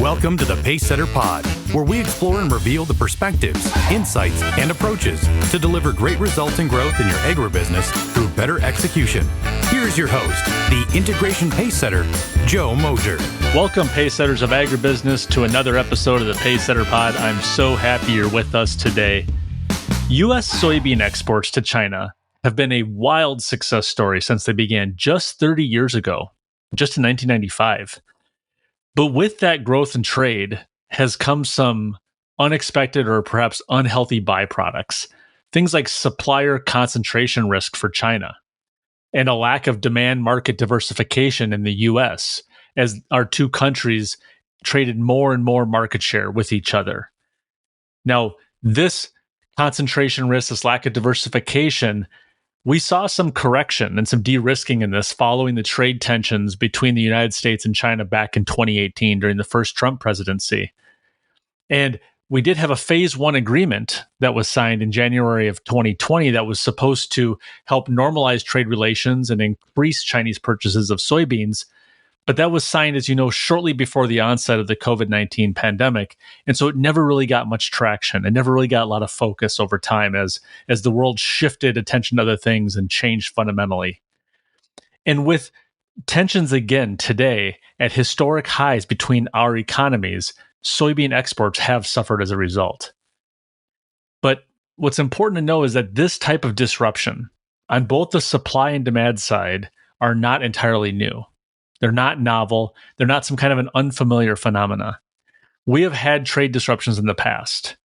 Welcome to the Pacesetter Pod, where we explore and reveal the perspectives, insights, and approaches to deliver great results and growth in your agribusiness through better execution. Here's your host, the Integration Pacesetter, Joe Mosier. Welcome, Pacesetters of Agribusiness, to another episode of the Pacesetter Pod. I'm so happy you're with us today. U.S. soybean exports to China have been a wild success story since they began just 30 years ago, just in 1995. But with that growth in trade has come some unexpected or perhaps unhealthy byproducts. Things like supplier concentration risk for China and a lack of demand market diversification in the U.S. as our two countries traded more and more market share with each other. Now, this concentration risk, this lack of diversification, we saw some correction and some de-risking in this following the trade tensions between the United States and China back in 2018 during the first Trump presidency. And we did have a phase one agreement that was signed in January of 2020 that was supposed to help normalize trade relations and increase Chinese purchases of soybeans. But that was signed, as you know, shortly before the onset of the COVID-19 pandemic. And so it never really got much traction. It never really got a lot of focus over time as the world shifted attention to other things and changed fundamentally. And with tensions again today at historic highs between our economies, soybean exports have suffered as a result. But what's important to know is that this type of disruption on both the supply and demand side are not entirely new. They're not novel. They're not some kind of an unfamiliar phenomena. We have had trade disruptions in the past,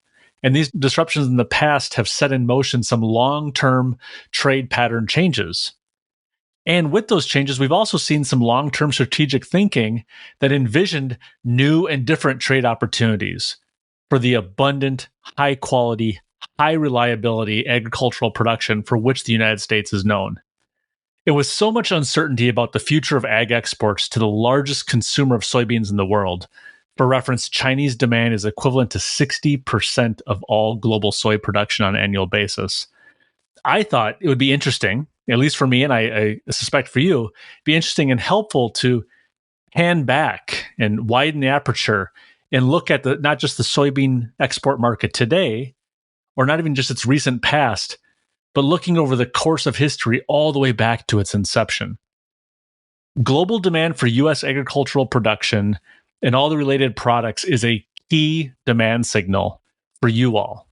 and these disruptions in the past have set in motion some long-term trade pattern changes. And with those changes, we've also seen some long-term strategic thinking that envisioned new and different trade opportunities for the abundant, high-quality, high-reliability agricultural production for which the United States is known. It was so much uncertainty about the future of ag exports to the largest consumer of soybeans in the world. For reference, Chinese demand is equivalent to 60% of all global soy production on an annual basis. I thought it would be interesting, at least for me, and I suspect for you, be interesting and helpful to pan back and widen the aperture and look at not just the soybean export market today, or not even just its recent past, but looking over the course of history all the way back to its inception. Global demand for U.S. agricultural production and all the related products is a key demand signal for you all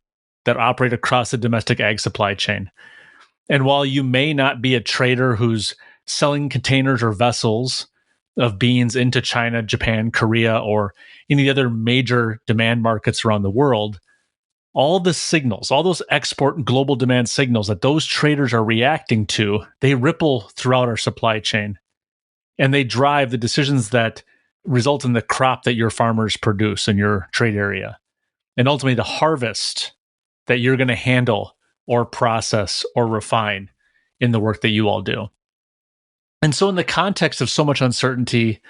that operate across the domestic ag supply chain. And while you may not be a trader who's selling containers or vessels of beans into China, Japan, Korea, or any other major demand markets around the world, all the signals, all those export and global demand signals that those traders are reacting to, they ripple throughout our supply chain. And they drive the decisions that result in the crop that your farmers produce in your trade area. And ultimately the harvest that you're going to handle or process or refine in the work that you all do. And so in the context of so much uncertainty,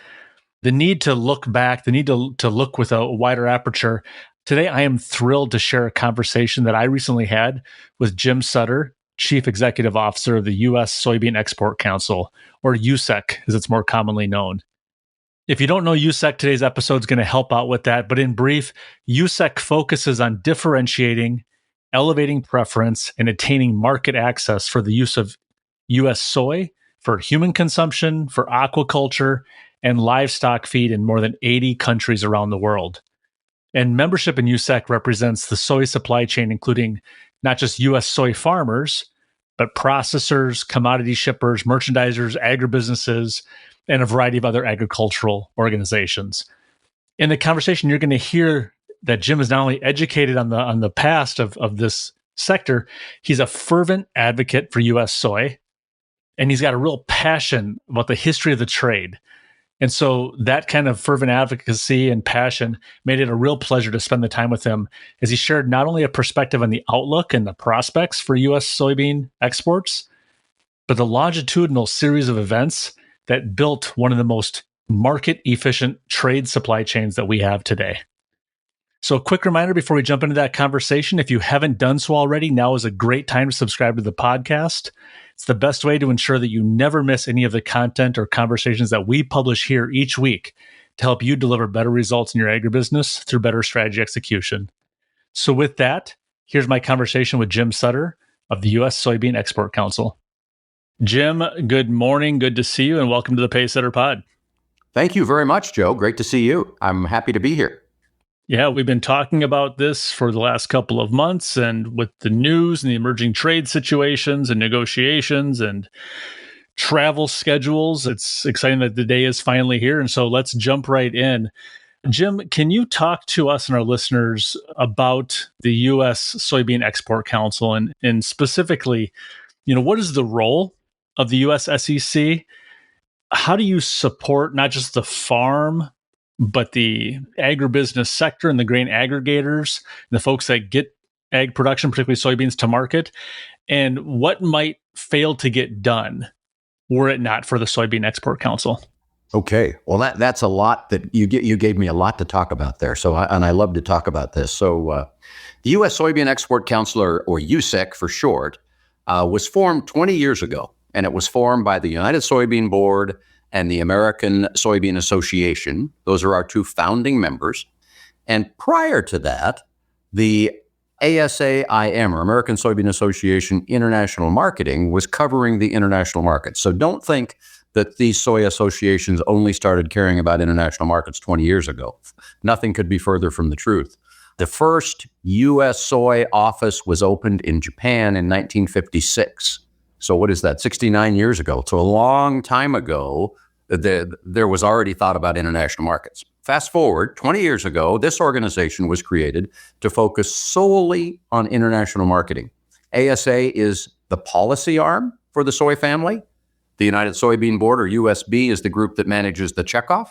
the need to look back, the need to look with a wider aperture, today, I am thrilled to share a conversation that I recently had with Jim Sutter, Chief Executive Officer of the U.S. Soybean Export Council, or USSEC, as it's more commonly known. If you don't know USSEC, today's episode is going to help out with that. But in brief, USSEC focuses on differentiating, elevating preference, and attaining market access for the use of U.S. soy for human consumption, for aquaculture, and livestock feed in more than 80 countries around the world. And membership in USSEC represents the soy supply chain, including not just U.S. soy farmers, but processors, commodity shippers, merchandisers, agribusinesses, and a variety of other agricultural organizations. In the conversation, you're going to hear that Jim is not only educated on the past of this sector, he's a fervent advocate for U.S. soy, and he's got a real passion about the history of the trade. And so that kind of fervent advocacy and passion made it a real pleasure to spend the time with him as he shared not only a perspective on the outlook and the prospects for U.S. soybean exports, but the longitudinal series of events that built one of the most market-efficient trade supply chains that we have today. So a quick reminder before we jump into that conversation, if you haven't done so already, now is a great time to subscribe to the podcast. It's the best way to ensure that you never miss any of the content or conversations that we publish here each week, to help you deliver better results in your agribusiness through better strategy execution. So with that, here's my conversation with Jim Sutter of the U.S. Soybean Export Council. Jim, good morning. Good to see you, and welcome to the Pacesetter Pod. Thank you very much, Joe. Great to see you. I'm happy to be here. Yeah, we've been talking about this for the last couple of months, and with the news and the emerging trade situations and negotiations and travel schedules, it's exciting that the day is finally here. And so let's jump right in. Jim, can you talk to us and our listeners about the U.S. Soybean Export Council and specifically, what is the role of the USSEC? How do you support not just the farm, but the agribusiness sector and the grain aggregators, and the folks that get ag production, particularly soybeans, to market? And what might fail to get done were it not for the Soybean Export Council? Okay. Well, that's a lot that you gave me a lot to talk about there. I love to talk about this. So the U.S. Soybean Export Council, or USSEC for short, was formed 20 years ago. And it was formed by the United Soybean Board and the American Soybean Association. Those are our two founding members. And prior to that, the ASAIM, or American Soybean Association International Marketing, was covering the international markets. So don't think that these soy associations only started caring about international markets 20 years ago. Nothing could be further from the truth. The first U.S. soy office was opened in Japan in 1956. So what is that, 69 years ago? So a long time ago, there was already thought about international markets. Fast forward, 20 years ago, this organization was created to focus solely on international marketing. ASA is the policy arm for the soy family. The United Soybean Board, or USB, is the group that manages the checkoff.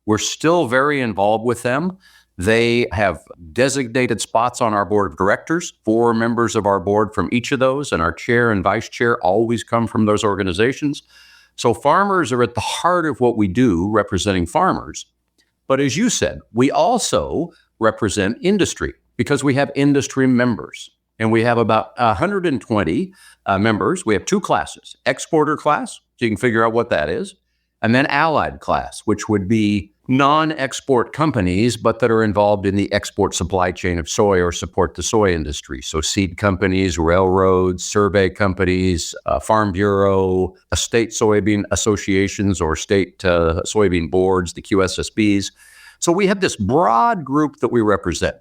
We're still very involved with them. They have designated spots on our board of directors, 4 members of our board from each of those, and our chair and vice chair always come from those organizations. So farmers are at the heart of what we do, representing farmers. But as you said, we also represent industry because we have industry members. And we have about 120 members. We have 2 classes, exporter class, so you can figure out what that is, and then allied class, which would be non-export companies, but that are involved in the export supply chain of soy or support the soy industry. So seed companies, railroads, survey companies, Farm Bureau, state soybean associations or state soybean boards, the QSSBs. So we have this broad group that we represent.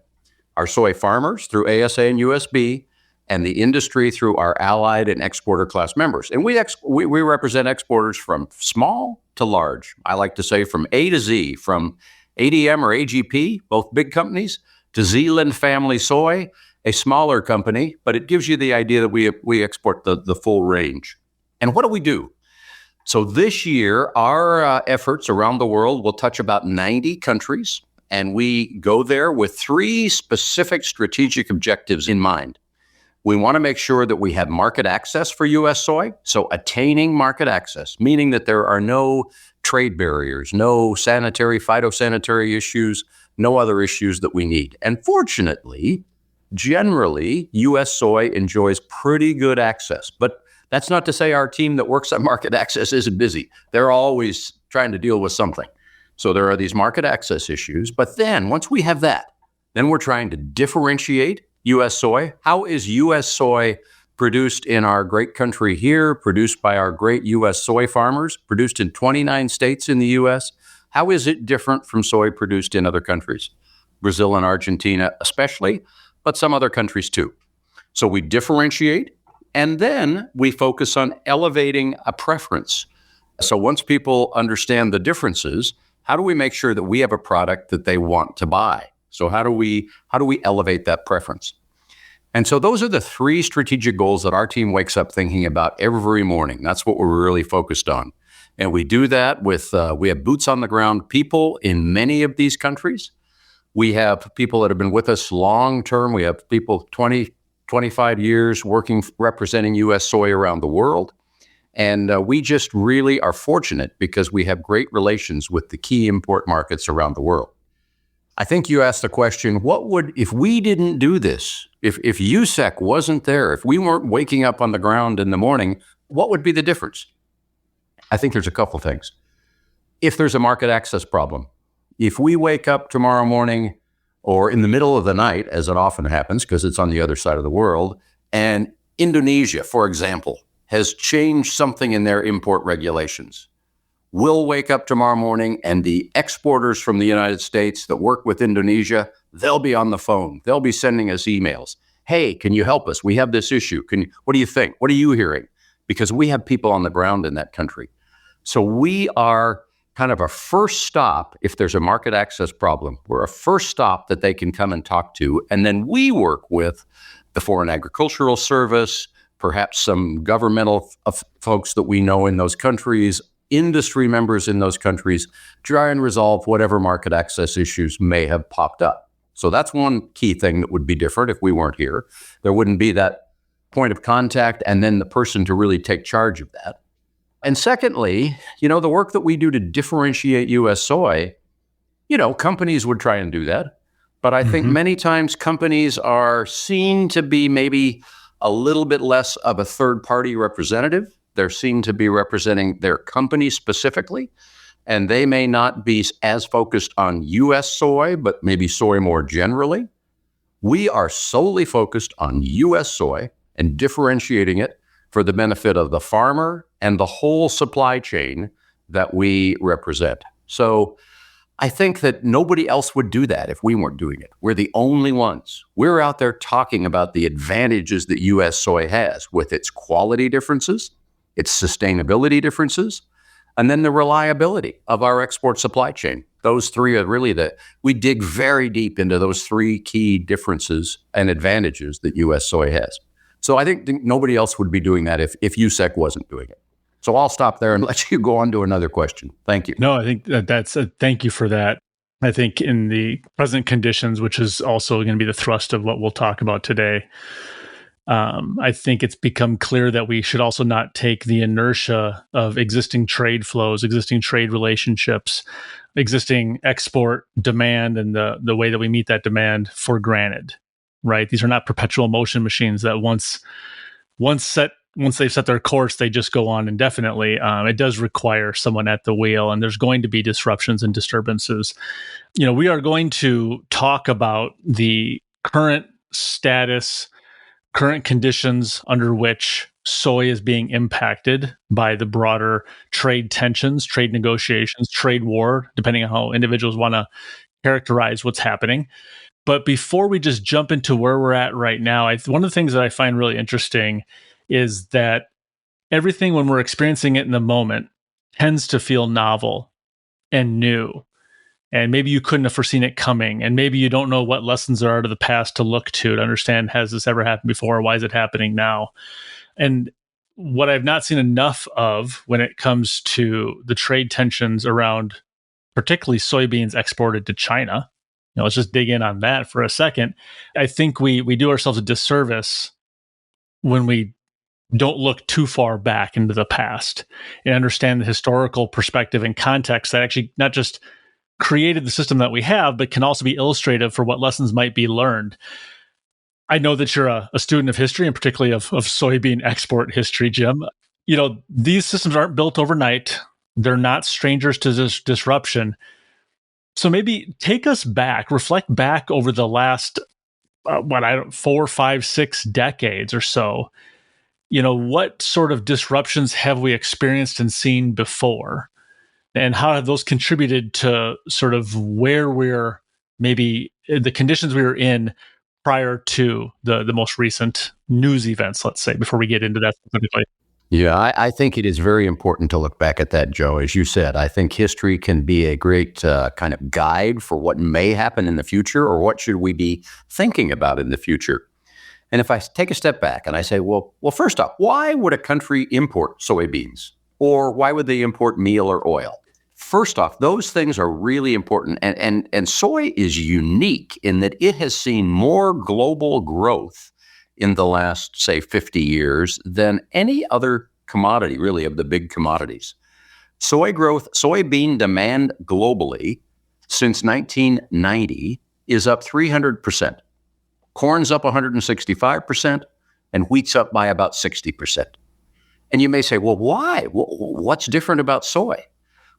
Our soy farmers through ASA and USB, and the industry through our allied and exporter class members. And we represent exporters from small to large. I like to say from A to Z, from ADM or AGP, both big companies, to Zealand Family Soy, a smaller company, but it gives you the idea that we export the full range. And what do? So this year, our efforts around the world will touch about 90 countries, and we go there with 3 specific strategic objectives in mind. We want to make sure that we have market access for U.S. soy. So attaining market access, meaning that there are no trade barriers, no phytosanitary issues, no other issues that we need. And fortunately, generally, U.S. soy enjoys pretty good access. But that's not to say our team that works on market access isn't busy. They're always trying to deal with something. So there are these market access issues. But then once we have that, then we're trying to differentiate U.S. soy. How is U.S. soy produced in our great country here, produced by our great U.S. soy farmers, produced in 29 states in the U.S.? How is it different from soy produced in other countries? Brazil and Argentina especially, but some other countries too. So we differentiate, and then we focus on elevating a preference. So once people understand the differences, how do we make sure that we have a product that they want to buy? So how do we elevate that preference? And so those are the 3 strategic goals that our team wakes up thinking about every morning. That's what we're really focused on. And we do that with, we have boots on the ground people in many of these countries. We have people that have been with us long term. We have people 20, 25 years working, representing U.S. soy around the world. And we just really are fortunate because we have great relations with the key import markets around the world. I think you asked the question, if we didn't do this, if USSEC wasn't there, if we weren't waking up on the ground in the morning, what would be the difference? I think there's a couple things. If there's a market access problem, if we wake up tomorrow morning or in the middle of the night, as it often happens because it's on the other side of the world, and Indonesia, for example, has changed something in their import regulations, we'll wake up tomorrow morning and the exporters from the United States that work with Indonesia, they'll be on the phone. They'll be sending us emails. Hey, can you help us? We have this issue. What do you think? What are you hearing? Because we have people on the ground in that country. So we are kind of a first stop if there's a market access problem. We're a first stop that they can come and talk to. And then we work with the Foreign Agricultural Service, perhaps some governmental folks that we know in those countries, industry members in those countries, try and resolve whatever market access issues may have popped up. So that's one key thing that would be different if we weren't here. There wouldn't be that point of contact and then the person to really take charge of that. And secondly, the work that we do to differentiate U.S. soy, companies would try and do that. But I think many times companies are seen to be maybe a little bit less of a third-party representative. They're seen to be representing their company specifically, and they may not be as focused on U.S. soy, but maybe soy more generally. We are solely focused on U.S. soy and differentiating it for the benefit of the farmer and the whole supply chain that we represent. So I think that nobody else would do that if we weren't doing it. We're the only ones. We're out there talking about the advantages that U.S. soy has with its quality differences, its sustainability differences, and then the reliability of our export supply chain. Those three are really we dig very deep into those three key differences and advantages that U.S. soy has. So I think nobody else would be doing that if USSEC wasn't doing it. So I'll stop there and let you go on to another question. Thank you. No, I think thank you for that. I think in the present conditions, which is also going to be the thrust of what we'll talk about today, I think it's become clear that we should also not take the inertia of existing trade flows, existing trade relationships, existing export demand, and the way that we meet that demand for granted. Right? These are not perpetual motion machines that once they've set their course, they just go on indefinitely. It does require someone at the wheel, and there's going to be disruptions and disturbances. We are going to talk about the current status, current conditions under which soy is being impacted by the broader trade tensions, trade negotiations, trade war, depending on how individuals want to characterize what's happening. But before we just jump into where we're at right now, one of the things that I find really interesting is that everything, when we're experiencing it in the moment, tends to feel novel and new. And maybe you couldn't have foreseen it coming. And maybe you don't know what lessons there are to the past to look to understand, has this ever happened before? Why is it happening now? And what I've not seen enough of when it comes to the trade tensions around particularly soybeans exported to China, let's just dig in on that for a second. I think we do ourselves a disservice when we don't look too far back into the past and understand the historical perspective and context that actually not just created the system that we have, but can also be illustrative for what lessons might be learned. I know that you're a student of history, and particularly of soybean export history, Jim. These systems aren't built overnight. They're not strangers to this disruption. So maybe take us back, reflect back over the last, 4, 5, 6 decades or so. What sort of disruptions have we experienced and seen before? And how have those contributed to sort of where we're maybe the conditions we were in prior to the most recent news events, let's say, before we get into that specifically? Yeah, I think it is very important to look back at that, Joe. As you said, I think history can be a great kind of guide for what may happen in the future or what should we be thinking about in the future. And if I take a step back and I say, well, first off, why would a country import soybeans? Or why would they import meal or oil? First off, those things are really important. And soy is unique in that it has seen more global growth in the last, say, 50 years than any other commodity, really, of the big commodities. Soybean demand globally since 1990 is up 300%. Corn's up 165%, and wheat's up by about 60%. And you may say, well, why? What's different about soy?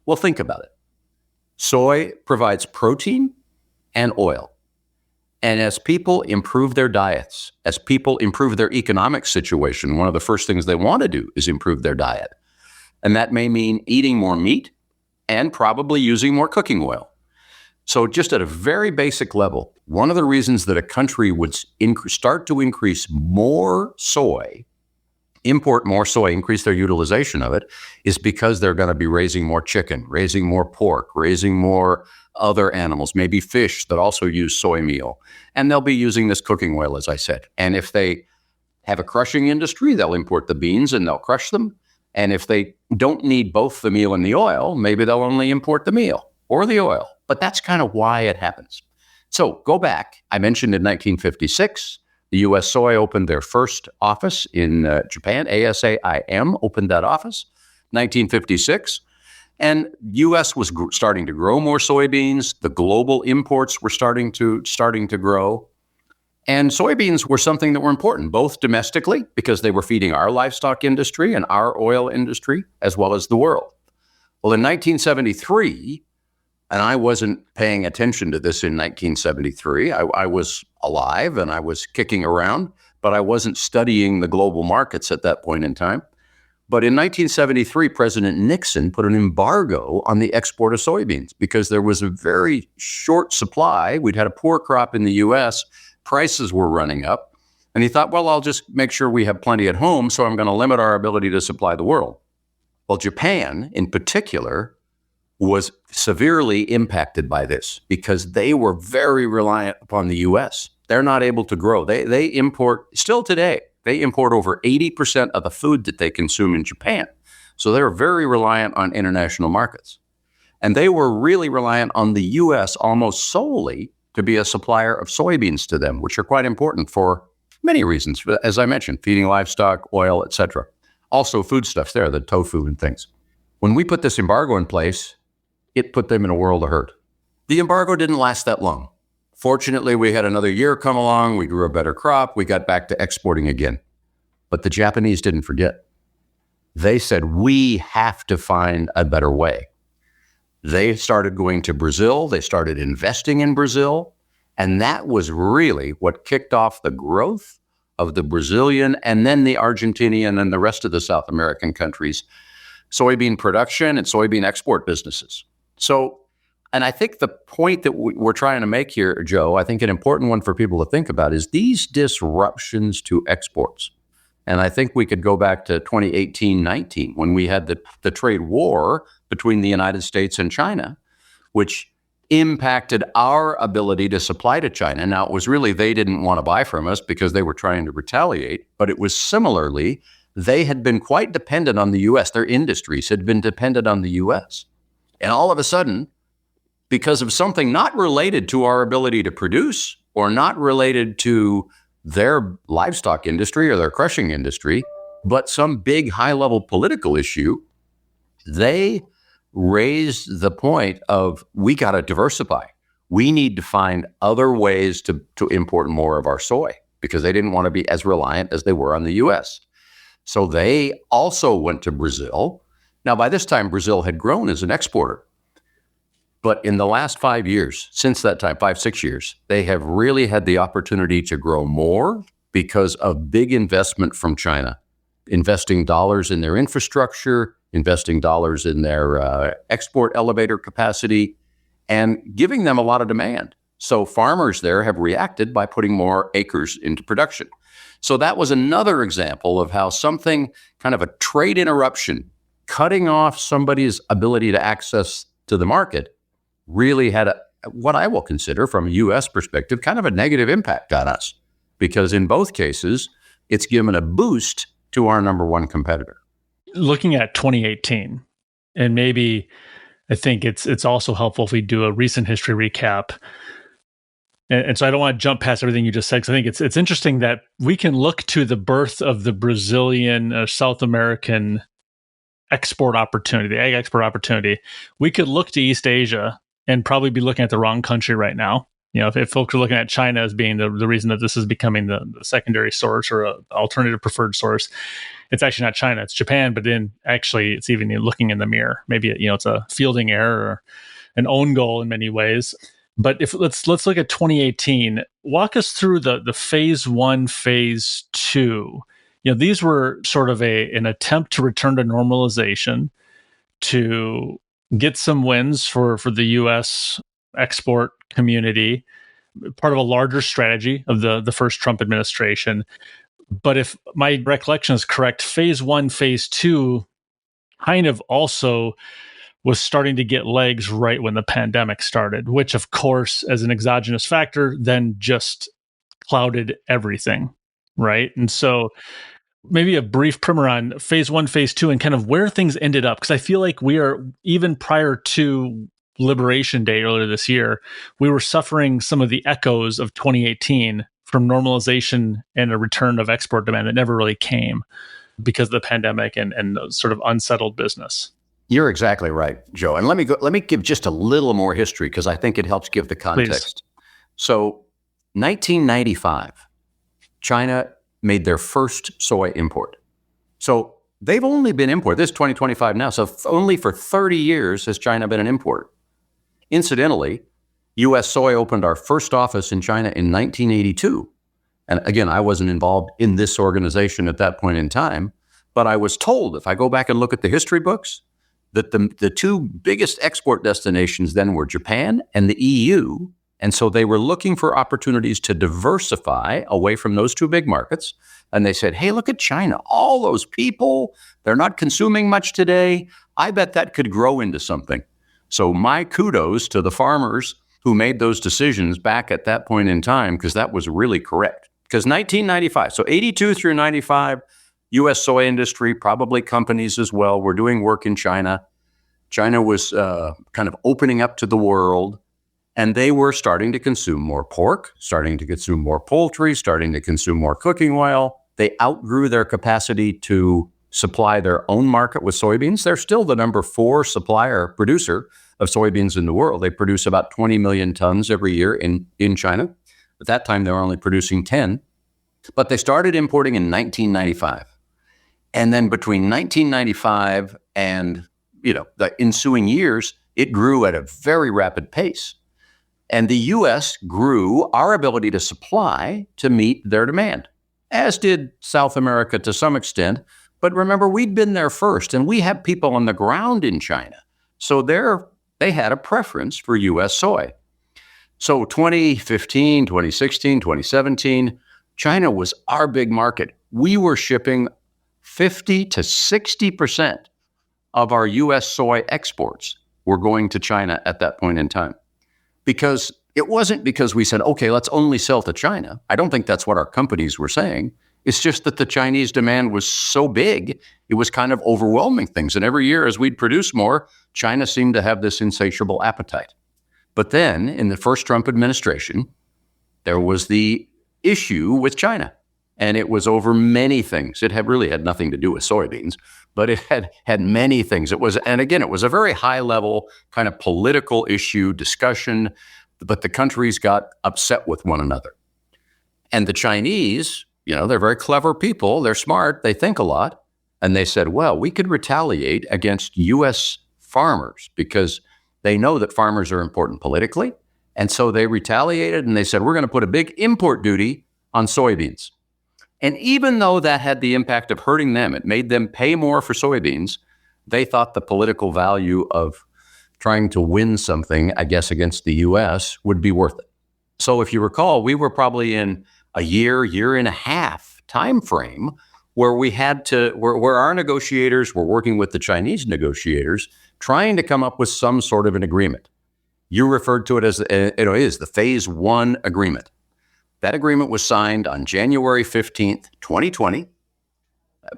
Well, think about it. Soy provides protein and oil. And as people improve their diets, as people improve their economic situation, one of the first things they want to do is improve their diet. And that may mean eating more meat and probably using more cooking oil. So just at a very basic level, one of the reasons that a country would start to increase more soy, import more soy, increase their utilization of it, is because they're going to be raising more chicken, raising more pork, raising more other animals, maybe fish that also use soy meal. And they'll be using this cooking oil, as I said. And if they have a crushing industry, they'll import the beans and they'll crush them. And if they don't need both the meal and the oil, maybe they'll only import the meal or the oil. But that's kind of why it happens. So go back. I mentioned in 1956, the U.S. Soy opened their first office in Japan. ASAIM opened that office, 1956. And U.S. was starting to grow more soybeans. The global imports were starting to grow. And soybeans were something that were important, both domestically, because they were feeding our livestock industry and our oil industry, as well as the world. Well, in 1973, and I wasn't paying attention to this in 1973, I was alive and I was kicking around, but I wasn't studying the global markets at that point in time. But in 1973, President Nixon put an embargo on the export of soybeans because there was a very short supply. We'd had a poor crop in the U.S., prices were running up, and he thought, well, I'll just make sure we have plenty at home, so I'm going to limit our ability to supply the world. Well, Japan, in particular, was severely impacted by this because they were very reliant upon the U.S. They're not able to grow. They import, still today, they import over 80% of the food that they consume in Japan. So they're very reliant on international markets. And they were really reliant on the U.S. almost solely to be a supplier of soybeans to them, which are quite important for many reasons. As I mentioned, feeding livestock, oil, etc. Also foodstuffs there, the tofu and things. When we put this embargo in place, it put them in a world of hurt. The embargo didn't last that long. Fortunately, we had another year come along, we grew a better crop, we got back to exporting again. But the Japanese didn't forget. They said, we have to find a better way. They started going to Brazil, they started investing in Brazil, and that was really what kicked off the growth of the Brazilian and then the Argentinian and the rest of the South American countries' soybean production and soybean export businesses. So, and I think the point that we're trying to make here, Joe, I think an important one for people to think about is these disruptions to exports. And I think we could go back to 2018-19 when we had the trade war between the United States and China, which impacted our ability to supply to China. Now, it was really they didn't want to buy from us because they were trying to retaliate, but it was similarly, they had been quite dependent on the U.S. Their industries had been dependent on the U.S. And all of a sudden, because of something not related to our ability to produce or not related to their livestock industry or their crushing industry, but some big high-level political issue, they raised the point of, we got to diversify. We need to find other ways to import more of our soy because they didn't want to be as reliant as they were on the U.S. So they also went to Brazil. Now, by this time, Brazil had grown as an exporter. But in the last 5 years, since that time, 5-6 years, they have really had the opportunity to grow more because of big investment from China, investing dollars in their infrastructure, investing dollars in their export elevator capacity, and giving them a lot of demand. So farmers there have reacted by putting more acres into production. So that was another example of how something, kind of a trade interruption, cutting off somebody's ability to access to the market, really had what I will consider from a U.S. perspective, kind of a negative impact on us. Because in both cases, it's given a boost to our number one competitor. Looking at 2018, and maybe I think it's also helpful if we do a recent history recap. And so I don't want to jump past everything you just said, because I think it's interesting that we can look to the birth of the Brazilian, South American export opportunity, the ag export opportunity. We could look to East Asia and probably be looking at the wrong country right now. You know, if folks are looking at China as being the reason that this is becoming the secondary source or an alternative preferred source, it's actually not China, it's Japan. But then actually it's even looking in the mirror. Maybe, it's a fielding error. an own goal in many ways. But if let's look at 2018. Walk us through the phase one, phase two. These were sort of an attempt to return to normalization, to get some wins for the U.S. export community, part of a larger strategy of the first Trump administration. But if my recollection is correct, phase one, phase two kind of also was starting to get legs right when the pandemic started, which of course, as an exogenous factor, then just clouded everything, right? And so maybe a brief primer on phase one, phase two, and kind of where things ended up. Because I feel like we are, even prior to Liberation Day earlier this year, we were suffering some of the echoes of 2018 from normalization and a return of export demand that never really came because of the pandemic and sort of unsettled business. You're exactly right, Joe. And let me give just a little more history because I think it helps give the context. Please. So 1995, China made their first soy import. So they've only been imported. This is 2025 now. So only for 30 years has China been an importer. Incidentally, U.S. Soy opened our first office in China in 1982. And again, I wasn't involved in this organization at that point in time, but I was told, if I go back and look at the history books, that the two biggest export destinations then were Japan and the EU. And so they were looking for opportunities to diversify away from those two big markets. And they said, hey, look at China. All those people, they're not consuming much today. I bet that could grow into something. So my kudos to the farmers who made those decisions back at that point in time, because that was really correct. Because 1995, so 82 through 95, U.S. soy industry, probably companies as well, were doing work in China. China was kind of opening up to the world, and they were starting to consume more pork, starting to consume more poultry, starting to consume more cooking oil. They outgrew their capacity to supply their own market with soybeans. They're still the number 4 producer of soybeans in the world. They produce about 20 million tons every year in China. At that time, they were only producing 10. But they started importing in 1995. And then between 1995 and the ensuing years, it grew at a very rapid pace. And the U.S. grew our ability to supply to meet their demand, as did South America to some extent. But remember, we'd been there first, and we have people on the ground in China. So they had a preference for U.S. soy. So 2015, 2016, 2017, China was our big market. We were shipping 50 to 60% of our U.S. soy exports were going to China at that point in time. Because it wasn't because we said, okay, let's only sell to China. I don't think that's what our companies were saying. It's just that the Chinese demand was so big, it was kind of overwhelming things. And every year as we'd produce more, China seemed to have this insatiable appetite. But then in the first Trump administration, there was the issue with China. And it was over many things. It really had nothing to do with soybeans, but it had many things. It was a very high level kind of political issue discussion, but the countries got upset with one another. And the Chinese, they're very clever people. They're smart. They think a lot. And they said, well, we could retaliate against U.S. farmers because they know that farmers are important politically. And so they retaliated and they said, we're going to put a big import duty on soybeans. And even though that had the impact of hurting them, it made them pay more for soybeans, they thought the political value of trying to win something, I guess, against the U.S. would be worth it. So if you recall, we were probably in a year and a half time frame where where our negotiators were working with the Chinese negotiators, trying to come up with some sort of an agreement. You referred to it as the phase one agreement. That agreement was signed on January 15th, 2020.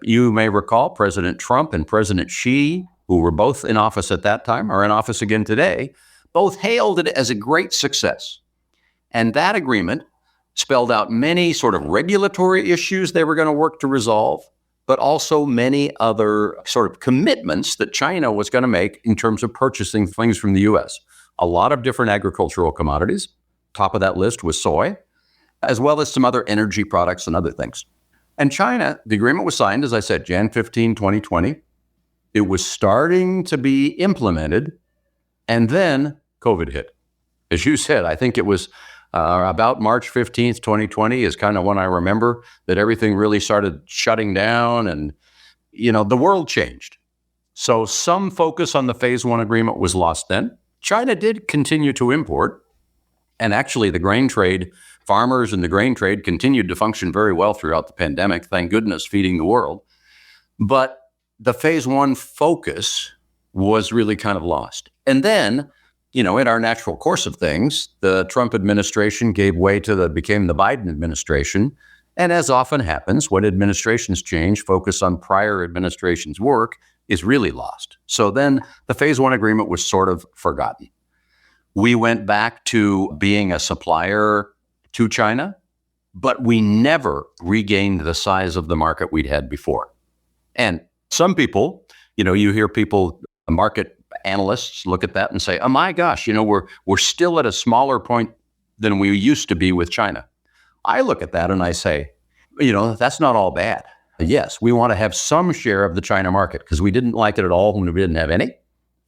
You may recall President Trump and President Xi, who were both in office at that time, are in office again today, both hailed it as a great success. And that agreement spelled out many sort of regulatory issues they were going to work to resolve, but also many other sort of commitments that China was going to make in terms of purchasing things from the U.S. A lot of different agricultural commodities. Top of that list was soy, as well as some other energy products and other things. And China, the agreement was signed, as I said, Jan 15, 2020. It was starting to be implemented. And then COVID hit. As you said, I think it was about March 15th, 2020 is kind of when I remember that everything really started shutting down and, the world changed. So some focus on the phase one agreement was lost then. China did continue to import. And actually, the grain trade, farmers and the grain trade continued to function very well throughout the pandemic. Thank goodness, feeding the world. But the phase one focus was really kind of lost. And then, in our natural course of things, the Trump administration gave way to became the Biden administration. And as often happens, when administrations change, focus on prior administration's work is really lost. So then the phase one agreement was sort of forgotten. We went back to being a supplier to China, but we never regained the size of the market we'd had before. And some people, you hear people, market analysts look at that and say, oh my gosh, we're still at a smaller point than we used to be with China. I look at that and I say, that's not all bad. Yes, we want to have some share of the China market because we didn't like it at all when we didn't have any,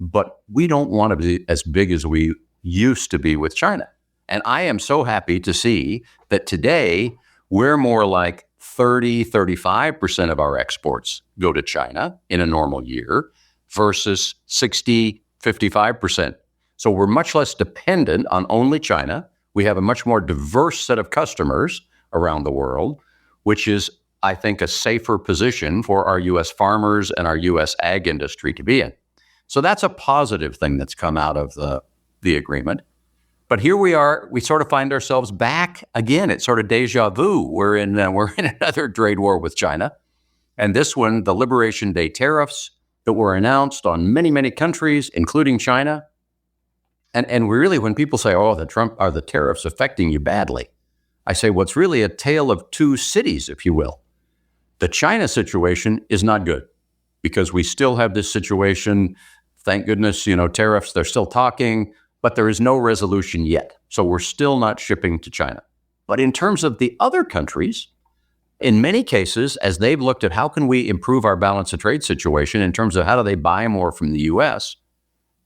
but we don't want to be as big as we used to be with China. And I am so happy to see that today we're more like 35% of our exports go to China in a normal year versus 55%. So we're much less dependent on only China. We have a much more diverse set of customers around the world, which is, I think, a safer position for our U.S. farmers and our U.S. ag industry to be in. So that's a positive thing that's come out of the agreement. But here we are, we sort of find ourselves back again. It's sort of deja vu. We're in another trade war with China. And this one, the Liberation Day tariffs that were announced on many, many countries, including China. And we really, when people say, oh, the tariffs affecting you badly, I say, well, it's really a tale of two cities, if you will. The China situation is not good because we still have this situation. Thank goodness, tariffs, they're still talking, but there is no resolution yet. So we're still not shipping to China. But in terms of the other countries, in many cases, as they've looked at how can we improve our balance of trade situation in terms of how do they buy more from the U.S.,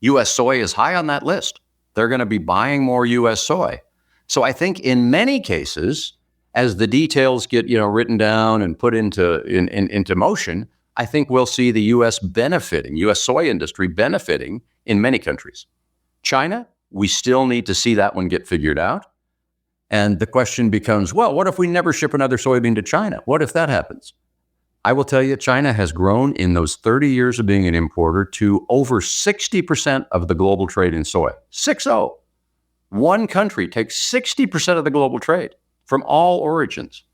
U.S. soy is high on that list. They're going to be buying more U.S. soy. So I think in many cases, as the details get written down and put into motion, I think we'll see the U.S. benefiting, U.S. soy industry benefiting in many countries. China, we still need to see that one get figured out. And the question becomes, well, what if we never ship another soybean to China? What if that happens? I will tell you, China has grown in those 30 years of being an importer to over 60% of the global trade in soy. 6-0. One country takes 60% of the global trade from all origins.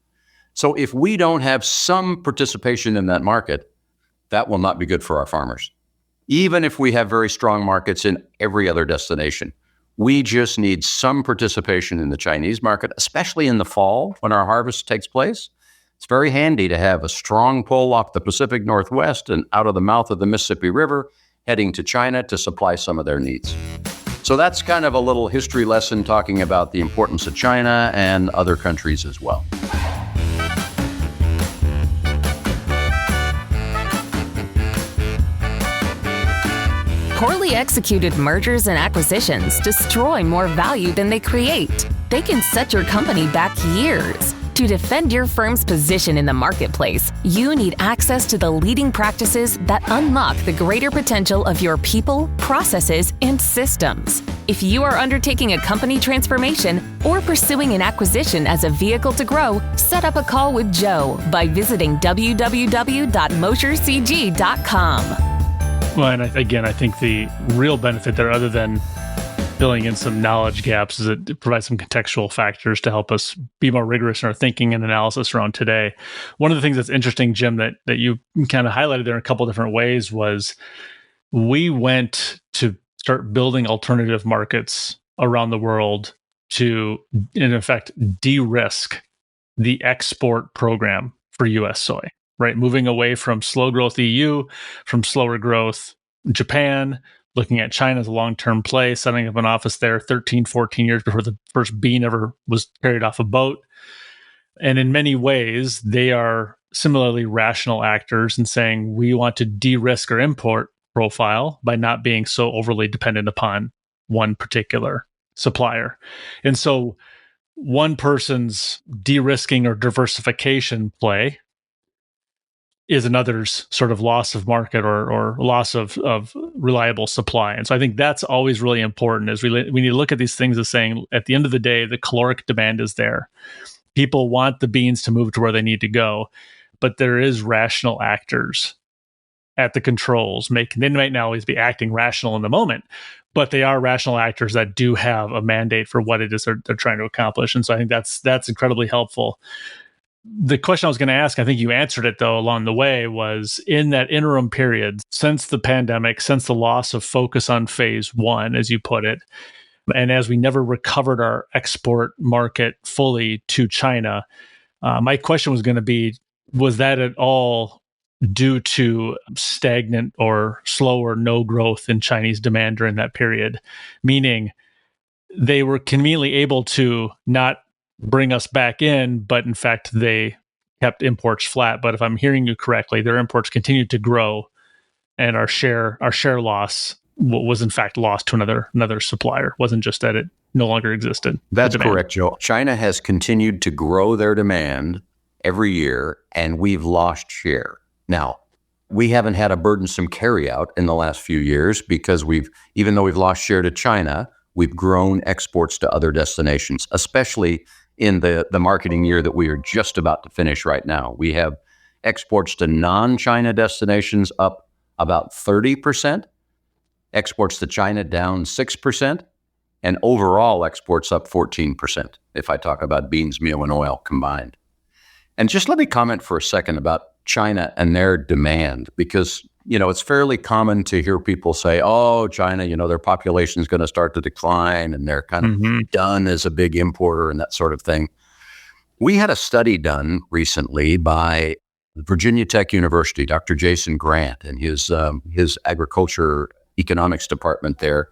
So if we don't have some participation in that market, that will not be good for our farmers. Even if we have very strong markets in every other destination, we just need some participation in the Chinese market, especially in the fall when our harvest takes place. It's very handy to have a strong pull off the Pacific Northwest and out of the mouth of the Mississippi River, heading to China to supply some of their needs. So that's kind of a little history lesson talking about the importance of China and other countries as well. Poorly executed mergers and acquisitions destroy more value than they create. They can set your company back years. To defend your firm's position in the marketplace, you need access to the leading practices that unlock the greater potential of your people, processes, and systems. If you are undertaking a company transformation or pursuing an acquisition as a vehicle to grow, set up a call with Joe by visiting www.moshercg.com. Well, and I think the real benefit there, other than filling in some knowledge gaps, is it provides some contextual factors to help us be more rigorous in our thinking and analysis around today. One of the things that's interesting, Jim, that you kind of highlighted there in a couple of different ways was we went to start building alternative markets around the world to, in effect, de-risk the export program for U.S. soy, right? Moving away from slow growth EU, from slower growth Japan, looking at China as a long-term play, setting up an office there 13, 14 years before the first bean ever was carried off a boat. And in many ways, they are similarly rational actors in saying we want to de-risk our import profile by not being so overly dependent upon one particular supplier. And so one person's de-risking or diversification play is another's sort of loss of market or loss of reliable supply. And so I think that's always really important, is we need to look at these things as saying, at the end of the day, the caloric demand is there. People want the beans to move to where they need to go, but there is rational actors at the controls. They might not always be acting rational in the moment, but they are rational actors that do have a mandate for what it is they're trying to accomplish. And so I think that's incredibly helpful. The question I was going to ask, I think you answered it though along the way, was in that interim period since the pandemic, since the loss of focus on phase one, as you put it, and as we never recovered our export market fully to China, my question was going to be, was that at all due to stagnant or slow or no growth in Chinese demand during that period? Meaning they were conveniently able to not bring us back in, but in fact, they kept imports flat. But if I'm hearing you correctly, their imports continued to grow, and our share loss was in fact lost to another supplier. It wasn't just that it no longer existed. That's correct, Joe. China has continued to grow their demand every year, and we've lost share. Now, we haven't had a burdensome carryout in the last few years because even though we've lost share to China, we've grown exports to other destinations, especially in the marketing year that we are just about to finish right now. We have exports to non-China destinations up about 30%, exports to China down 6%, and overall exports up 14%, if I talk about beans, meal, and oil combined. And just let me comment for a second about China and their demand, because it's fairly common to hear people say, oh, China, their population is going to start to decline and they're kind of done as a big importer and that sort of thing. We had a study done recently by Virginia Tech University, Dr. Jason Grant and his agriculture economics department there.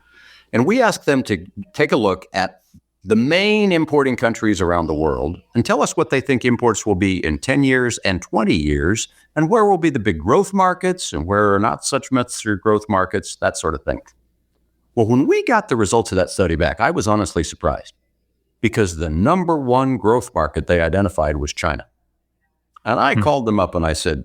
And we asked them to take a look at the main importing countries around the world and tell us what they think imports will be in 10 years and 20 years, and where will be the big growth markets and where are not such much growth markets, that sort of thing. Well, when we got the results of that study back, I was honestly surprised, because the number one growth market they identified was China. And I called them up and I said,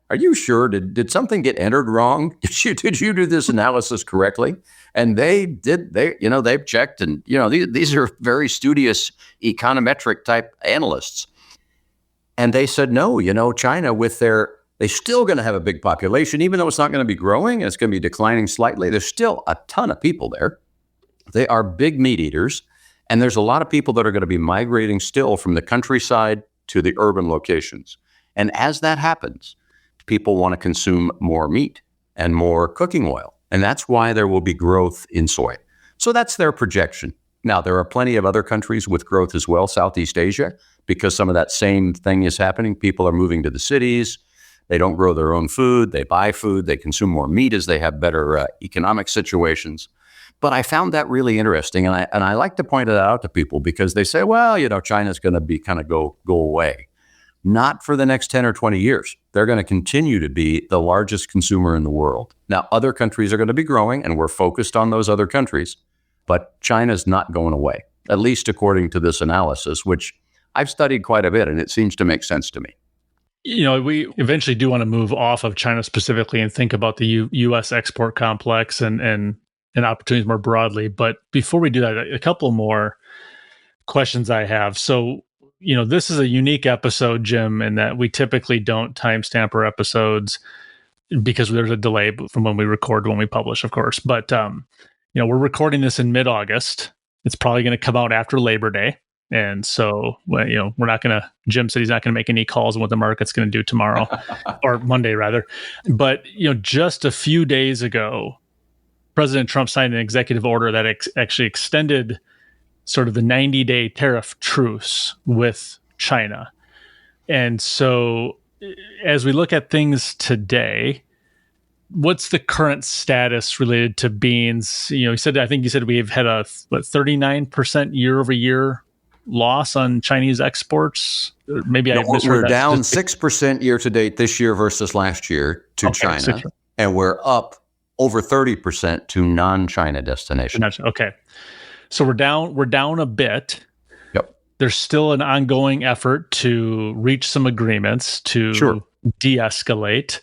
are you sure? Did something get entered wrong? Did you do this analysis correctly? And they did. They've checked, and these are very studious econometric type analysts. And they said, no, China they're still going to have a big population, even though it's not going to be growing, and it's going to be declining slightly. There's still a ton of people there. They are big meat eaters, and there's a lot of people that are going to be migrating still from the countryside to the urban locations. And as that happens, people want to consume more meat and more cooking oil. And that's why there will be growth in soy. So that's their projection. Now, there are plenty of other countries with growth as well, Southeast Asia, because some of that same thing is happening. People are moving to the cities. They don't grow their own food. They buy food. They consume more meat as they have better economic situations. But I found that really interesting. And I like to point it out to people because they say, well, China's going to be kind of go away. Not for the next 10 or 20 years. They're going to continue to be the largest consumer in the world. Now, other countries are going to be growing, and we're focused on those other countries, but China's not going away, at least according to this analysis, which I've studied quite a bit, and it seems to make sense to me. We eventually do want to move off of China specifically and think about the U.S. export complex and opportunities more broadly. But before we do that, a couple more questions I have. So, this is a unique episode, Jim, in that we typically don't timestamp our episodes because there's a delay from when we record to when we publish, of course. But, we're recording this in mid-August. It's probably going to come out after Labor Day. And so, we're not going to, Jim said he's not going to make any calls on what the market's going to do tomorrow or Monday rather. But, just a few days ago, President Trump signed an executive order that actually extended sort of the 90-day tariff truce with China. And so as we look at things today, what's the current status related to beans? I think you said we've had a 39% year over year loss on Chinese exports. Maybe I misheard We're that. down 6% year to date this year versus last year to China. And we're up over 30% to non-China destinations. Okay. So we're down a bit. Yep. There's still an ongoing effort to reach some agreements to de-escalate.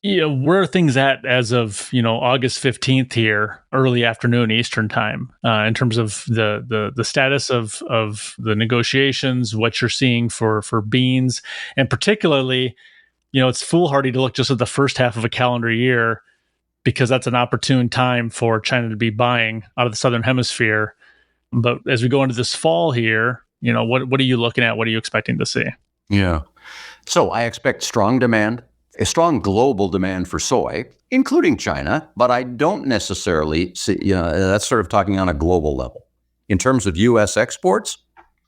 Where are things at as of August 15th here, early afternoon Eastern time, in terms of the status of the negotiations, what you're seeing for beans, and particularly, it's foolhardy to look just at the first half of a calendar year, because that's an opportune time for China to be buying out of the southern hemisphere. But as we go into this fall here, what are you looking at? What are you expecting to see? Yeah. So I expect strong demand, a strong global demand for soy, including China, but I don't necessarily see, that's sort of talking on a global level. In terms of U.S. exports,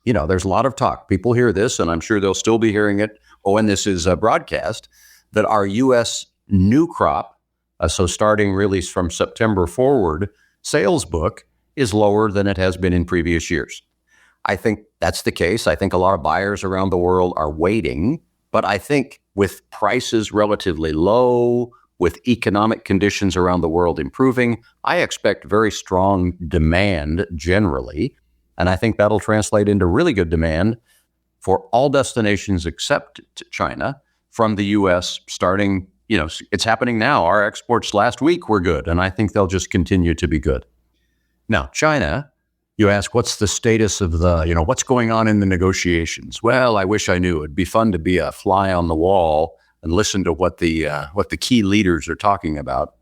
there's a lot of talk. People hear this, and I'm sure they'll still be hearing it when this is broadcast, that our U.S. new crop, so starting really from September forward, sales book is lower than it has been in previous years. I think that's the case. I think a lot of buyers around the world are waiting, but I think with prices relatively low, with economic conditions around the world improving, I expect very strong demand generally, and I think that'll translate into really good demand for all destinations except China from the U.S. starting. It's happening now. Our exports last week were good, and I think they'll just continue to be good. Now, China, you ask, what's the status of what's going on in the negotiations? Well, I wish I knew. It'd be fun to be a fly on the wall and listen to what the key leaders are talking about,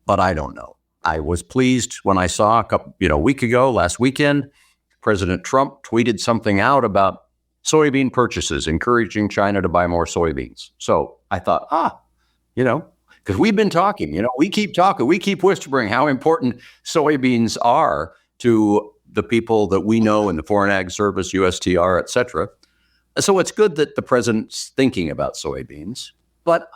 but I don't know. I was pleased when I saw a week ago, last weekend, President Trump tweeted something out about soybean purchases, encouraging China to buy more soybeans. So I thought, because we've been talking, we keep talking, we keep whispering how important soybeans are to the people that we know in the Foreign Ag Service, USTR, et cetera. So it's good that the president's thinking about soybeans, but,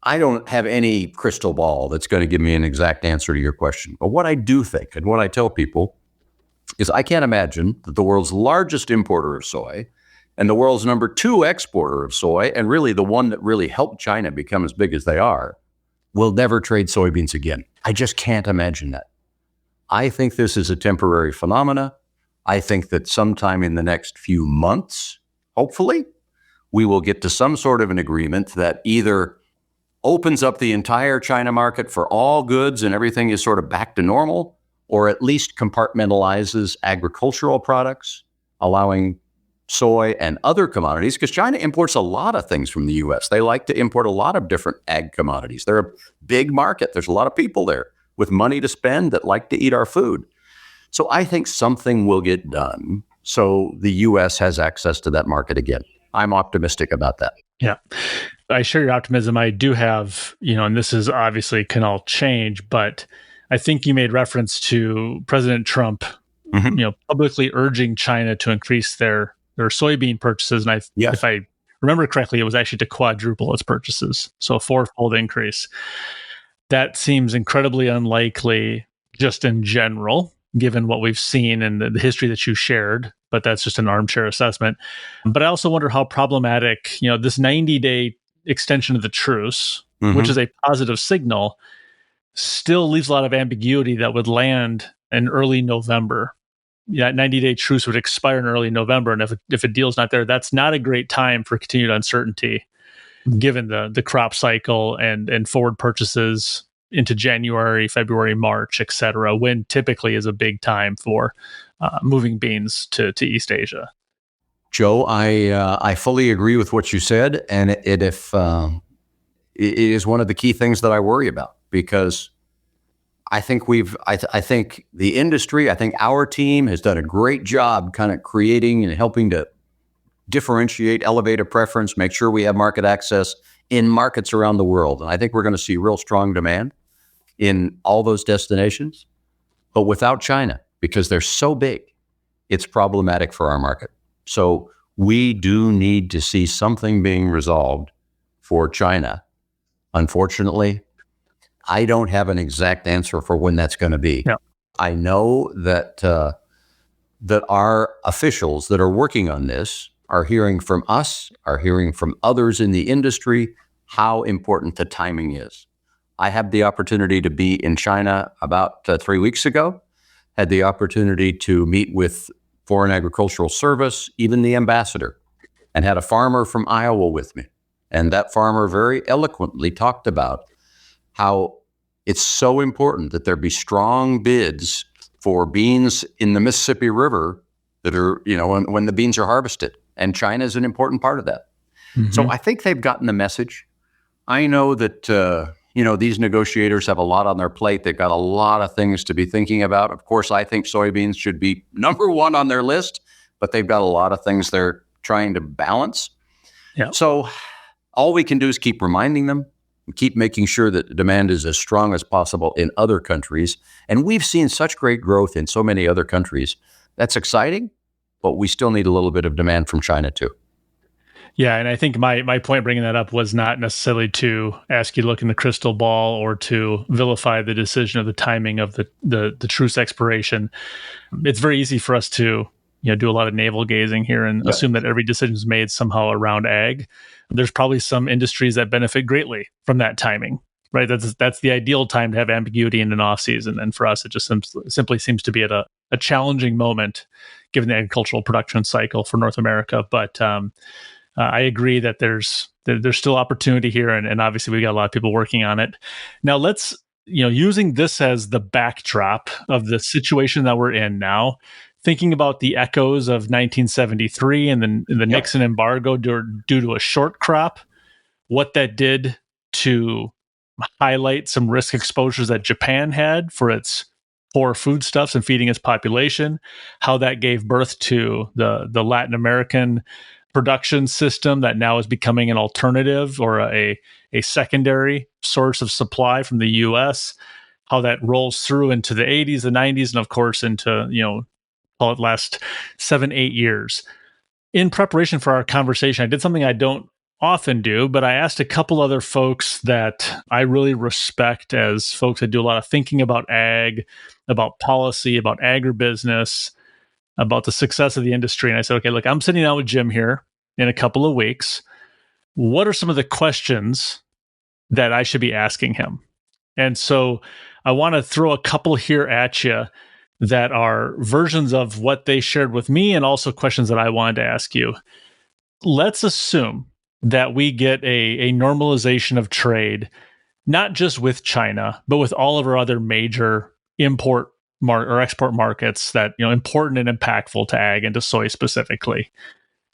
I don't have any crystal ball that's going to give me an exact answer to your question. But what I do think, and what I tell people, is I can't imagine that the world's largest importer of soy and the world's number 2 exporter of soy, and really the one that really helped China become as big as they are, will never trade soybeans again. I just can't imagine that. I think this is a temporary phenomena. I think that sometime in the next few months, hopefully, we will get to some sort of an agreement that either opens up the entire China market for all goods and everything is sort of back to normal, or at least compartmentalizes agricultural products, allowing soy and other commodities, because China imports a lot of things from the U.S. They like to import a lot of different ag commodities. They're a big market. There's a lot of people there with money to spend that like to eat our food. So I think something will get done so the U.S. has access to that market again. I'm optimistic about that. Yeah. I share your optimism. I do have, and this is obviously can all change, but I think you made reference to President Trump, publicly urging China to increase their soybean purchases. And if I remember correctly, it was actually to quadruple its purchases. So a 4-fold increase. That seems incredibly unlikely just in general, given what we've seen and the history that you shared, but that's just an armchair assessment. But I also wonder how problematic, this 90-day extension of the truce, which is a positive signal, still leaves a lot of ambiguity that would land in early November. That 90-day truce would expire in early November, and if a deal's not there, that's not a great time for continued uncertainty, given the crop cycle and forward purchases into January, February, March, et cetera, when typically is a big time for moving beans to East Asia. Joe, I fully agree with what you said, and it is one of the key things that I worry about, because I think I think the industry, I think our team has done a great job kind of creating and helping to differentiate, elevate a preference, make sure we have market access in markets around the world. And I think we're going to see real strong demand in all those destinations. But without China, because they're so big, it's problematic for our market. So we do need to see something being resolved for China. Unfortunately, I don't have an exact answer for when that's going to be. Yeah. I know that that our officials that are working on this are hearing from us, are hearing from others in the industry how important the timing is. I had the opportunity to be in China about 3 weeks ago, had the opportunity to meet with Foreign Agricultural Service, even the ambassador, and had a farmer from Iowa with me. And that farmer very eloquently talked about how it's so important that there be strong bids for beans in the Mississippi River that are, when the beans are harvested. And China is an important part of that. Mm-hmm. So I think they've gotten the message. I know that, these negotiators have a lot on their plate. They've got a lot of things to be thinking about. Of course, I think soybeans should be number one on their list, but they've got a lot of things they're trying to balance. Yeah. So all we can do is keep reminding them, keep making sure that demand is as strong as possible in other countries. And we've seen such great growth in so many other countries. That's exciting, but we still need a little bit of demand from China too. Yeah, and I think my point bringing that up was not necessarily to ask you to look in the crystal ball or to vilify the decision of the timing of the truce expiration. It's very easy for us to do a lot of navel gazing here and assume that every decision is made somehow around ag. There's probably some industries that benefit greatly from that timing, right? That's the ideal time to have ambiguity in an off season, and for us, it just simply seems to be at a challenging moment given the agricultural production cycle for North America, but. I agree that there's still opportunity here, and obviously we got a lot of people working on it. Now let's, using this as the backdrop of the situation that we're in now, thinking about the echoes of 1973 and then the Nixon embargo due to a short crop, what that did to highlight some risk exposures that Japan had for its poor foodstuffs and feeding its population, how that gave birth to the Latin American production system that now is becoming an alternative or a secondary source of supply from the U.S., how that rolls through into the 80s, the 90s, and of course into, call it last 7-8 years. In preparation for our conversation, I did something I don't often do, but I asked a couple other folks that I really respect as folks that do a lot of thinking about ag, about policy, about agribusiness, about the success of the industry. And I said, okay, look, I'm sitting down with Jim here in a couple of weeks. What are some of the questions that I should be asking him? And so I want to throw a couple here at you that are versions of what they shared with me and also questions that I wanted to ask you. Let's assume that we get a normalization of trade, not just with China, but with all of our other major import or export markets that, important and impactful to ag and to soy specifically.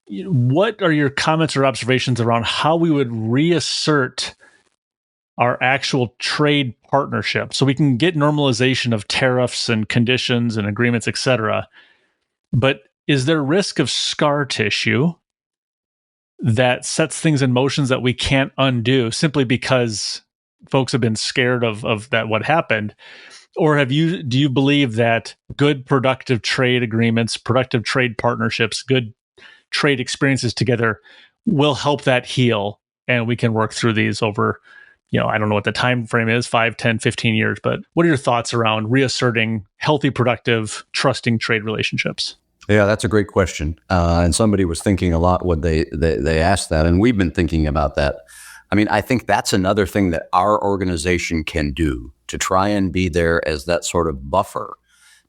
What are your comments or observations around how we would reassert our actual trade partnership so we can get normalization of tariffs and conditions and agreements, et cetera? But is there risk of scar tissue that sets things in motions that we can't undo simply because folks have been scared of that what happened? Or do you believe that good productive trade agreements, productive trade partnerships, good trade experiences together will help that heal, and we can work through these over, I don't know what the time frame is, 5, 10, 15 years, but what are your thoughts around reasserting healthy, productive, trusting trade relationships? Yeah, that's a great question. And somebody was thinking a lot when they asked that, and we've been thinking about that. I mean, I think that's another thing that our organization can do to try and be there as that sort of buffer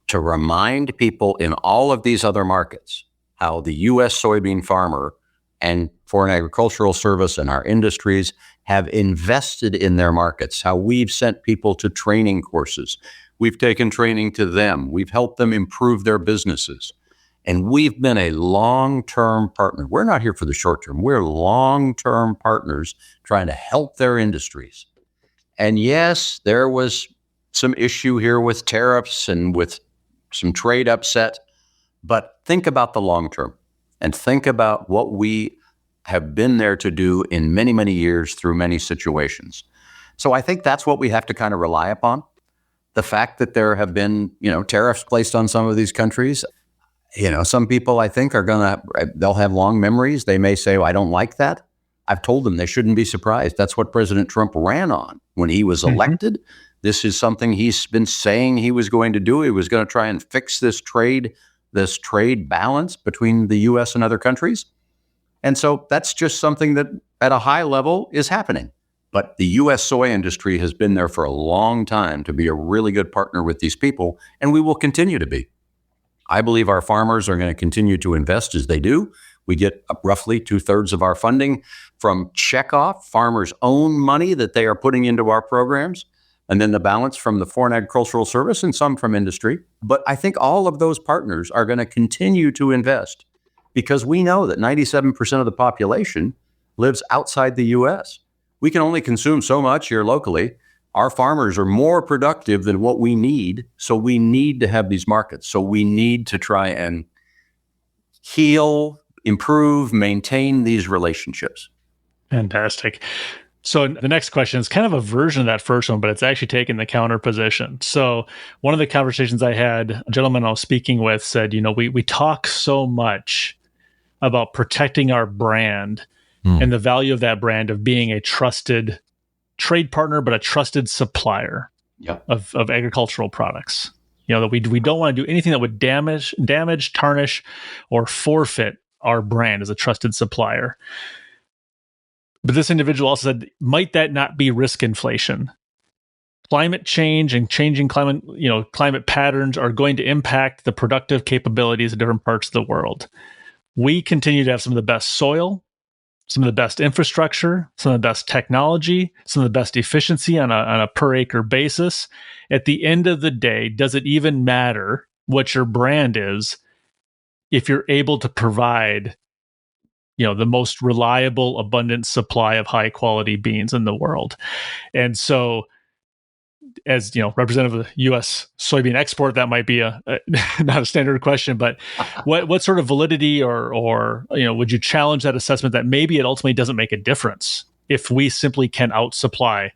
to remind people in all of these other markets how the U.S. soybean farmer and Foreign Agricultural Service and our industries have invested in their markets, how we've sent people to training courses. We've taken training to them. We've helped them improve their businesses. And we've been a long-term partner. We're not here for the short term. We're long-term partners trying to help their industries. And yes, there was some issue here with tariffs and with some trade upset. But think about the long term and think about what we have been there to do in many, many years through many situations. So I think that's what we have to kind of rely upon. The fact that there have been, tariffs placed on some of these countries. Some people I think they'll have long memories. They may say, I don't like that. I've told them they shouldn't be surprised. That's what President Trump ran on when he was elected. This is something he's been saying he was going to do. He was going to try and fix this trade balance between the U.S. and other countries. And so that's just something that at a high level is happening. But the U.S. soy industry has been there for a long time to be a really good partner with these people, and we will continue to be. I believe our farmers are going to continue to invest as they do. We get roughly 2/3 of our funding from checkoff, farmers' own money that they are putting into our programs, and then the balance from the Foreign Agricultural Service and some from industry. But I think all of those partners are going to continue to invest because we know that 97% of the population lives outside the U.S. We can only consume so much here locally. Our farmers are more productive than what we need, so we need to have these markets. So we need to try and heal, improve, maintain these relationships. Fantastic. So the next question is kind of a version of that first one, but it's actually taking the counter position. So one of the conversations I had, a gentleman I was speaking with said, we talk so much about protecting our brand and the value of that brand of being a trusted trade partner, but a trusted supplier of agricultural products. That we don't want to do anything that would damage, tarnish, or forfeit our brand as a trusted supplier. But this individual also said, might that not be risk inflation? Climate change and changing climate patterns are going to impact the productive capabilities of different parts of the world. We continue to have some of the best soil, some of the best infrastructure, some of the best technology, some of the best efficiency on a per acre basis. At the end of the day, does it even matter what your brand is if you're able to provide, the most reliable, abundant supply of high quality beans in the world? And so, as representative of the U.S. soybean export, that might be a not a standard question, but what sort of validity or would you challenge that assessment that maybe it ultimately doesn't make a difference if we simply can outsupply,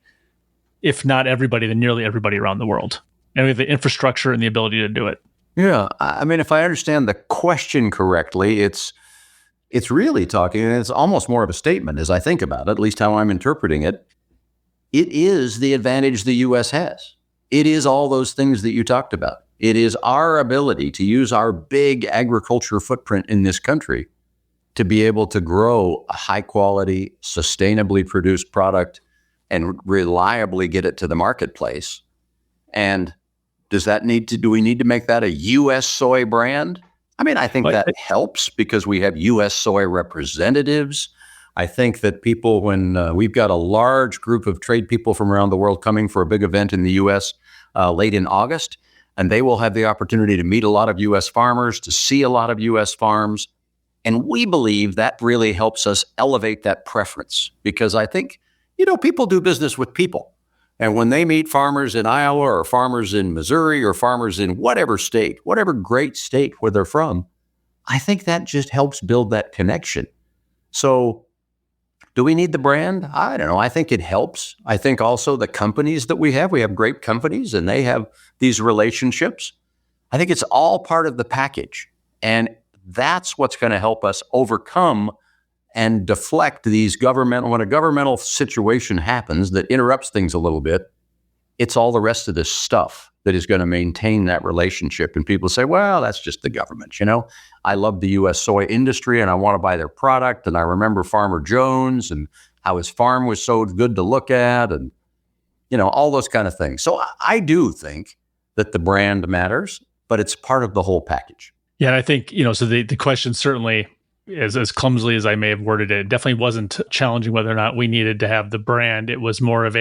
if not everybody, then nearly everybody around the world, and we have the infrastructure and the ability to do it? Yeah, I mean, if I understand the question correctly, it's really talking, and it's almost more of a statement as I think about it, at least how I'm interpreting it. It is the advantage the U.S. has. It is all those things that you talked about. It is our ability to use our big agriculture footprint in this country to be able to grow a high quality, sustainably produced product and reliably get it to the marketplace. And do we need to make that a U.S. soy brand? I mean, I think that helps because we have U.S. soy representatives. I think that people, when we've got a large group of trade people from around the world coming for a big event in the U.S. Late in August, and they will have the opportunity to meet a lot of U.S. farmers, to see a lot of U.S. farms. And we believe that really helps us elevate that preference because I think, people do business with people. And when they meet farmers in Iowa or farmers in Missouri or farmers in whatever state, whatever great state where they're from, I think that just helps build that connection. So do we need the brand? I don't know. I think it helps. I think also the companies that we have great companies and they have these relationships. I think it's all part of the package. And that's what's going to help us overcome and deflect these when a governmental situation happens that interrupts things a little bit, it's all the rest of this stuff that is going to maintain that relationship. And people say, well, that's just the government. I love the U.S. soy industry and I want to buy their product. And I remember Farmer Jones and how his farm was so good to look at and, all those kind of things. So I do think that the brand matters, but it's part of the whole package. Yeah. And I think, so the question certainly, as clumsily as I may have worded it, definitely wasn't challenging whether or not we needed to have the brand. It was more of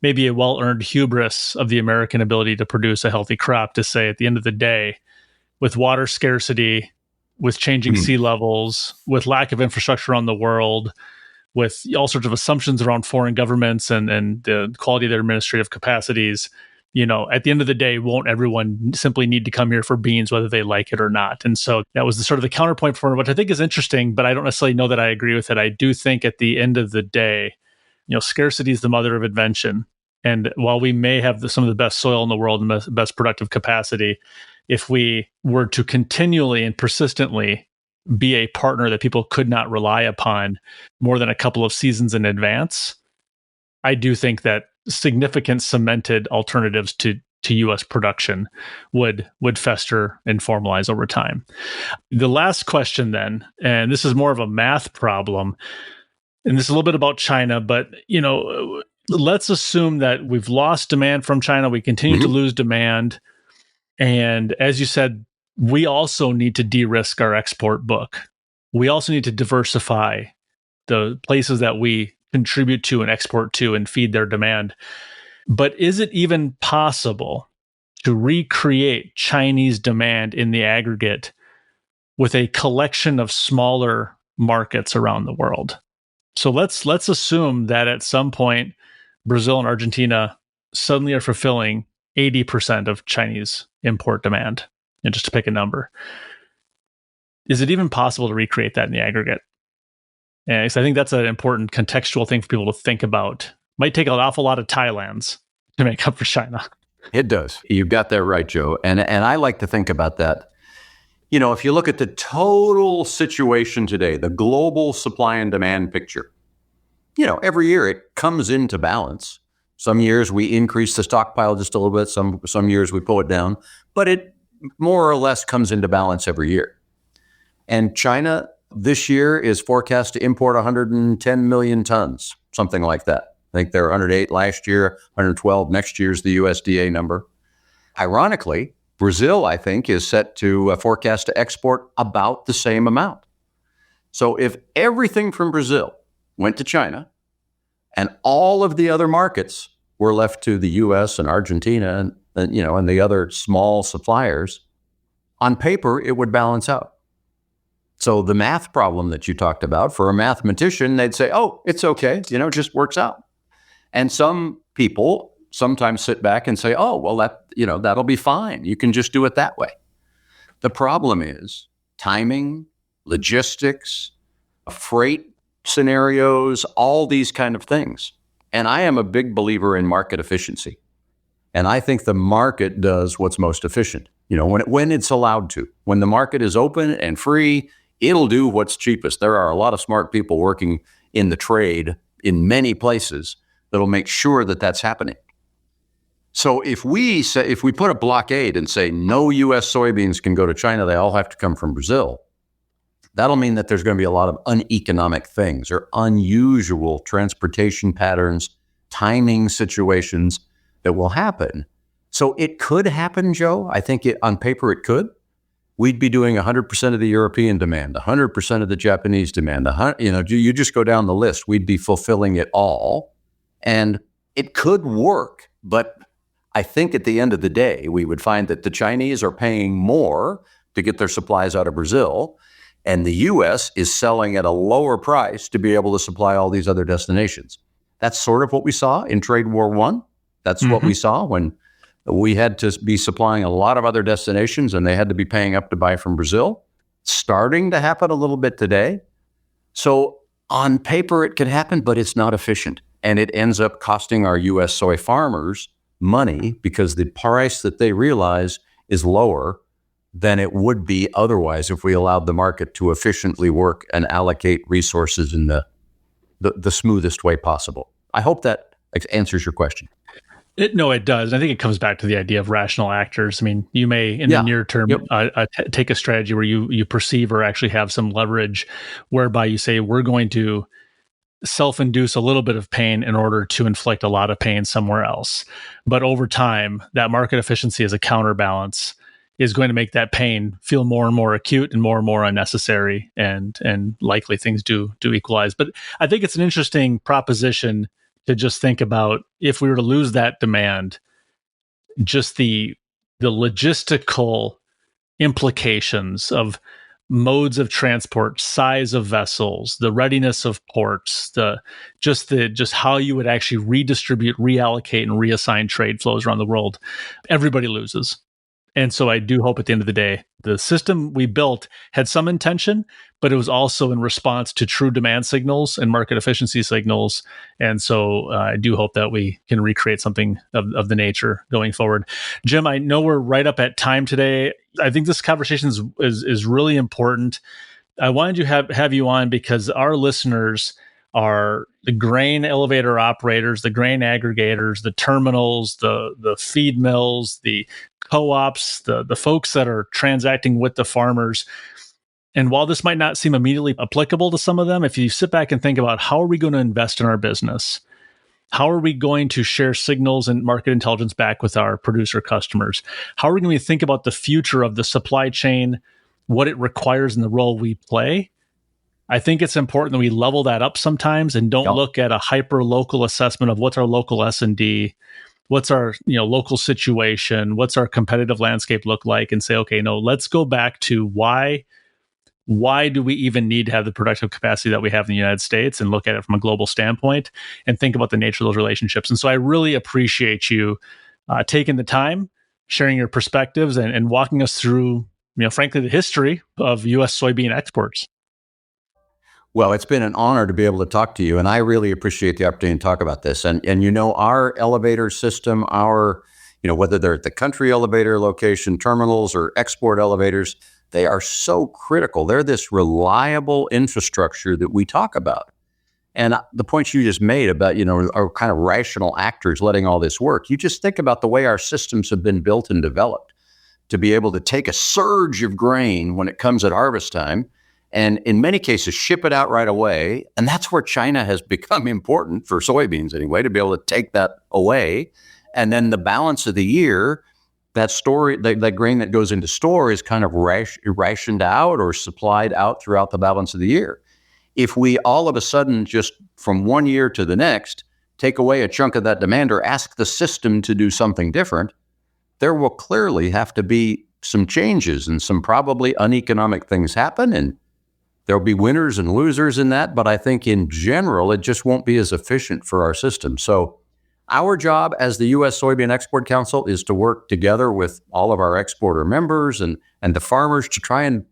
maybe a well-earned hubris of the American ability to produce a healthy crop to say at the end of the day, with water scarcity, with changing sea levels, with lack of infrastructure around the world, with all sorts of assumptions around foreign governments and the quality of their administrative capacities, at the end of the day, won't everyone simply need to come here for beans, whether they like it or not? And so that was the counterpoint for it, which I think is interesting, but I don't necessarily know that I agree with it. I do think at the end of the day, scarcity is the mother of invention. And while we may have some of the best soil in the world and best productive capacity, if we were to continually and persistently be a partner that people could not rely upon more than a couple of seasons in advance, I do think that significant cemented alternatives to U.S. production would fester and formalize over time. The last question then, and this is more of a math problem, and this is a little bit about China, but let's assume that we've lost demand from China. We continue to lose demand. And as you said, we also need to de-risk our export book. We also need to diversify the places that we contribute to and export to and feed their demand. But is it even possible to recreate Chinese demand in the aggregate with a collection of smaller markets around the world? So let's assume that at some point, Brazil and Argentina suddenly are fulfilling 80% of Chinese import demand, and just to pick a number. Is it even possible to recreate that in the aggregate? And so I think that's an important contextual thing for people to think about. Might take an awful lot of Thailands to make up for China. It does. You've got that right, Joe. And I like to think about that. If you look at the total situation today, the global supply and demand picture, every year it comes into balance. Some years we increase the stockpile just a little bit. Some years we pull it down, but it more or less comes into balance every year. And China this year is forecast to import 110 million tons, something like that. I think they're 108 last year, 112 next year's the USDA number. Ironically, Brazil, I think, is set to forecast to export about the same amount. So if everything from Brazil went to China and all of the other markets were left to the U.S. and Argentina and the other small suppliers, on paper, it would balance out. So the math problem that you talked about, for a mathematician, they'd say, oh, it's okay, it just works out. And some people sometimes sit back and say, oh, well, that'll be fine. You can just do it that way. The problem is timing, logistics, freight scenarios, all these kind of things. And I am a big believer in market efficiency. And I think the market does what's most efficient. When it's allowed to. When the market is open and free, it'll do what's cheapest. There are a lot of smart people working in the trade in many places that'll make sure that that's happening. So if we put a blockade and say no U.S. soybeans can go to China, they all have to come from Brazil, that'll mean that there's going to be a lot of uneconomic things or unusual transportation patterns, timing situations that will happen. So it could happen, Joe. I think on paper it could. We'd be doing 100% of the European demand, 100% of the Japanese demand. You just go down the list. We'd be fulfilling it all. And it could work, but I think at the end of the day, we would find that the Chinese are paying more to get their supplies out of Brazil, and the U.S. is selling at a lower price to be able to supply all these other destinations. That's sort of what we saw in Trade War I. That's what we saw when we had to be supplying a lot of other destinations, and they had to be paying up to buy from Brazil. Starting to happen a little bit today. So on paper, it could happen, but it's not efficient. And it ends up costing our U.S. soy farmers money because the price that they realize is lower than it would be otherwise if we allowed the market to efficiently work and allocate resources in the smoothest way possible. I hope that answers your question. It does. I think it comes back to the idea of rational actors. I mean, you may, in the near term, take a strategy where you perceive or actually have some leverage whereby you say, we're going to self-induce a little bit of pain in order to inflict a lot of pain somewhere else. But over time, that market efficiency as a counterbalance is going to make that pain feel more and more acute and more unnecessary, and likely things do equalize. But I think it's an interesting proposition to just think about, if we were to lose that demand, just the logistical implications of modes of transport, size of vessels, the readiness of ports, just how you would actually redistribute, reallocate, and reassign trade flows around the world. Everybody loses. And so I do hope at the end of the day, the system we built had some intention, but it was also in response to true demand signals and market efficiency signals. And so I do hope that we can recreate something of the nature going forward. Jim, I know we're right up at time today. I think this conversation is really important. I wanted to have you on because our listeners are the grain elevator operators, the grain aggregators, the terminals, the feed mills, the co-ops, the folks that are transacting with the farmers. And while this might not seem immediately applicable to some of them, if you sit back and think about how are we going to invest in our business? How are we going to share signals and market intelligence back with our producer customers? How are we going to think about the future of the supply chain, what it requires in the role we play? I think it's important that we level that up sometimes and don't look at a hyper local assessment of what's our local S&D, what's our local situation, what's our competitive landscape look like, and say, okay, no, let's go back to why do we even need to have the productive capacity that we have in the United States, and look at it from a global standpoint and think about the nature of those relationships. And so I really appreciate you taking the time, sharing your perspectives, and walking us through, frankly, the history of U.S. soybean exports. Well, it's been an honor to be able to talk to you, and I really appreciate the opportunity to talk about this. And our elevator system, whether they're at the country elevator location, terminals, or export elevators, they are so critical. They're this reliable infrastructure that we talk about. And the points you just made about, our kind of rational actors letting all this work, you just think about the way our systems have been built and developed to be able to take a surge of grain when it comes at harvest time, and in many cases ship it out right away. And that's where China has become important, for soybeans anyway, to be able to take that away. And then the balance of the year, that grain that goes into store is kind of rationed out or supplied out throughout the balance of the year. If we all of a sudden, just from one year to the next, take away a chunk of that demand or ask the system to do something different, there will clearly have to be some changes and some probably uneconomic things happen, and there'll be winners and losers in that. But I think in general, it just won't be as efficient for our system. So our job as the U.S. Soybean Export Council is to work together with all of our exporter members and the farmers to try and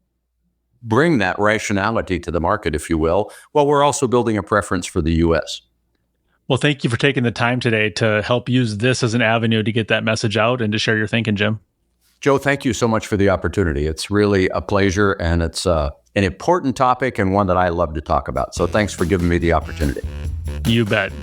bring that rationality to the market, if you will, while we're also building a preference for the U.S. Well, thank you for taking the time today to help use this as an avenue to get that message out and to share your thinking, Jim. Joe, thank you so much for the opportunity. It's really a pleasure, and it's an important topic and one that I love to talk about. So thanks for giving me the opportunity. You bet.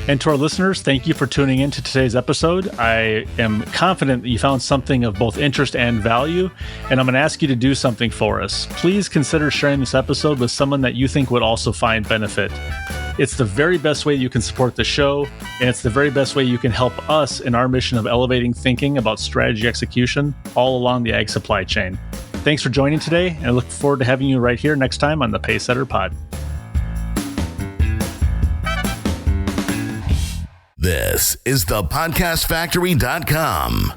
And to our listeners, thank you for tuning in to today's episode. I am confident that you found something of both interest and value, and I'm going to ask you to do something for us. Please consider sharing this episode with someone that you think would also find benefit. It's the very best way you can support the show, and it's the very best way you can help us in our mission of elevating thinking about strategy execution all along the ag supply chain. Thanks for joining today, and I look forward to having you right here next time on the Pacesetter Pod. This is the podcastfactory.com.